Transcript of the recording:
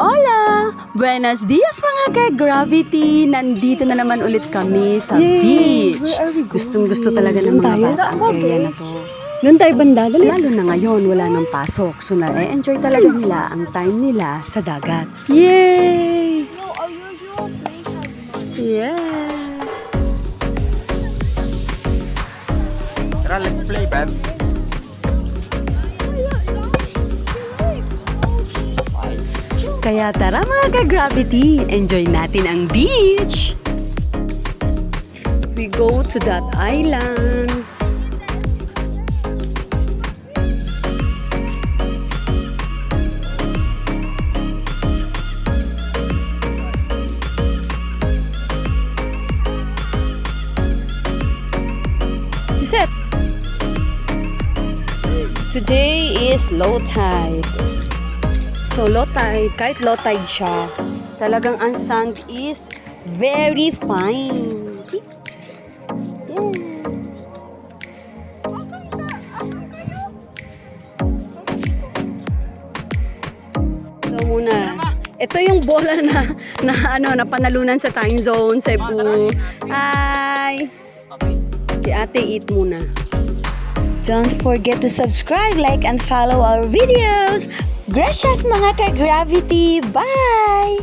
Hola! Buenos dias mga ka-Gravity! Nandito na naman ulit kami sa beach. Gustong-gusto talaga ng mga bata ang area na to. Doon tayo banda, dali. Lalo na ngayon, wala nang pasok. So na-enjoy talaga nila ang time nila sa dagat. Yay! Yeah! Tara, let's play, Bab. Kaya tara mga ka-Gravity, enjoy natin ang beach! We go to that island. Set. Today is low tide. So low tide, kahit low tide siya, talagang ang sand is very fine. See? Yeah. So muna, ito yung bola na panalunan sa time zone, Cebu. Hi! Si ate eat muna. Don't forget to subscribe, like, and follow our videos! Gracias mga ka-Gravity! Bye!